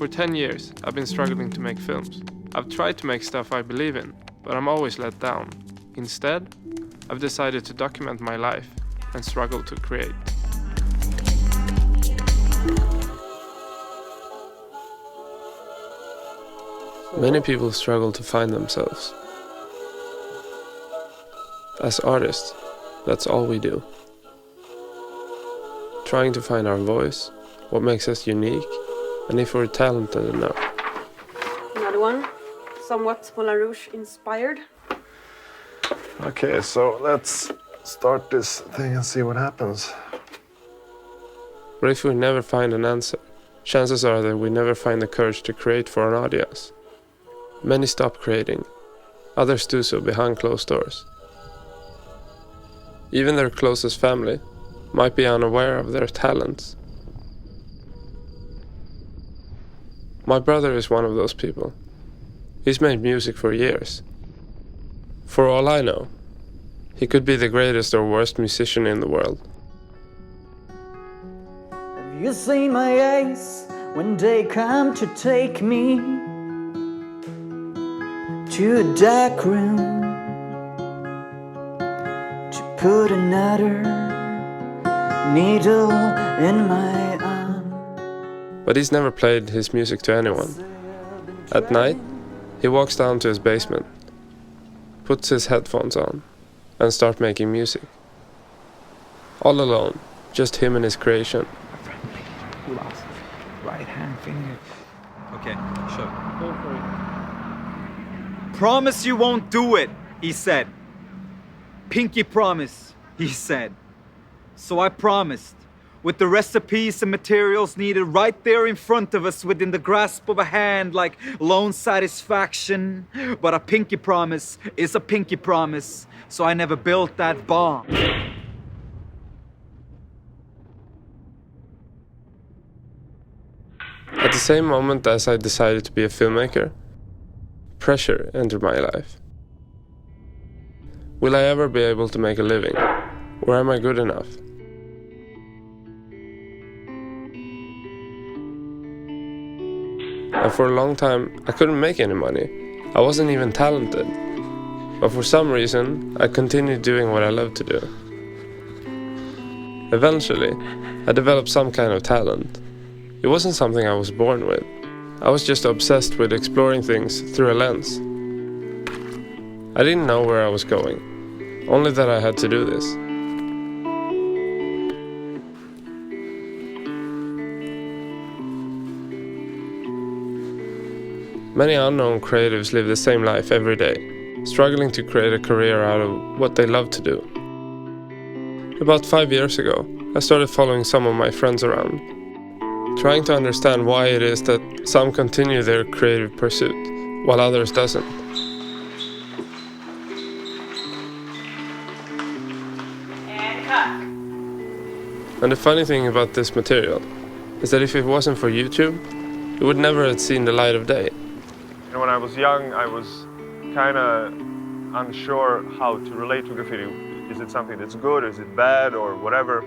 For 10 years, I've been struggling to make films. I've tried to make stuff I believe in, but I'm always let down. Instead, I've decided to document my life and struggle to create. Many people struggle to find themselves. As artists, that's all we do. Trying to find our voice, what makes us unique, and if we're talented enough. Another one, somewhat Moulin Rouge inspired. Okay, so let's start this thing and see what happens. But if we never find an answer, chances are that we never find the courage to create for an audience. Many stop creating, others do so behind closed doors. Even their closest family might be unaware of their talents. My brother is one of those people. He's made music for years. For all I know, he could be the greatest or worst musician in the world. Have you seen my eyes when they come to take me to a dark room to put another needle in my arm? But he's never played his music to anyone. At night, he walks down to his basement, puts his headphones on, and starts making music. All alone, just him and his creation. Lost right hand finger. Okay, sure. Go for it. Promise you won't do it, he said. Pinky promise, he said. So I promised, with the recipes and materials needed right there in front of us within the grasp of a hand like lone satisfaction. But a pinky promise is a pinky promise, so I never built that bomb. At the same moment as I decided to be a filmmaker, pressure entered my life. Will I ever be able to make a living? Or am I good enough? And for a long time, I couldn't make any money. I wasn't even talented. But for some reason, I continued doing what I love to do. Eventually, I developed some kind of talent. It wasn't something I was born with. I was just obsessed with exploring things through a lens. I didn't know where I was going, only that I had to do this. Many unknown creatives live the same life every day, struggling to create a career out of what they love to do. About 5 years ago, I started following some of my friends around, trying to understand why it is that some continue their creative pursuit, while others doesn't. And cut. And the funny thing about this material is that if it wasn't for YouTube, it would never have seen the light of day. And when I was young, I was kind of unsure how to relate to graffiti. Is it something that's good, is it bad, or whatever?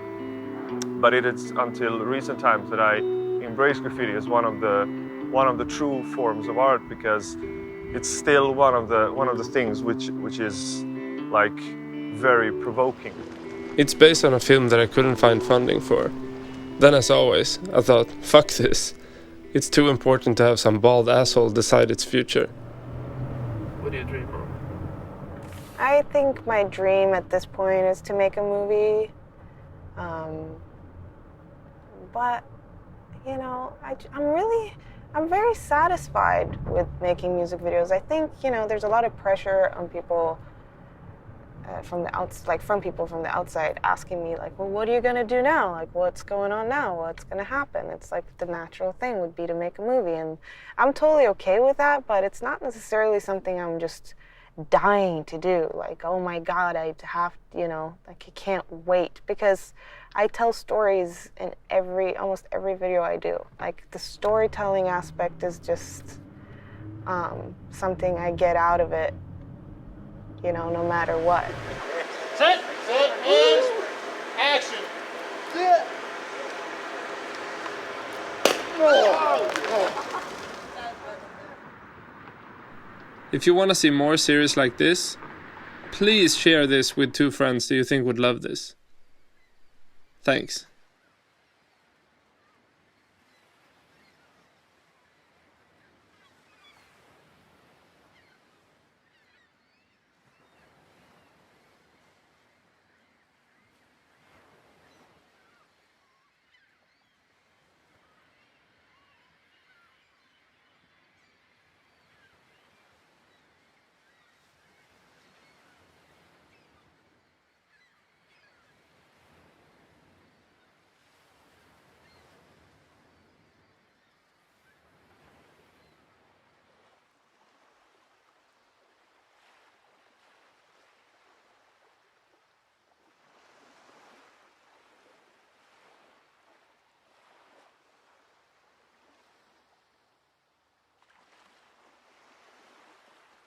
But it is until recent times that I embrace graffiti as one of the true forms of art, because it's still one of the things which is like very provoking. It's based on a film that I couldn't find funding for. Then, as always, I thought, fuck this. It's too important to have some bald asshole decide its future. What do you dream of? I think my dream at this point is to make a movie. But, you know, I'm very satisfied with making music videos. I think, you know, there's a lot of pressure on people from people from the outside asking me, like, well, what are you going to do now? Like, what's going on now? What's going to happen? It's like the natural thing would be to make a movie. And I'm totally okay with that, but it's not necessarily something I'm just dying to do. Like, oh my God, I have, you know, like, I can't wait, because I tell stories in almost every video I do. Like, the storytelling aspect is just something I get out of it, you know, no matter what. Set, and action. Yeah. Oh. If you want to see more series like this, please share this with 2 friends that you think would love this. Thanks.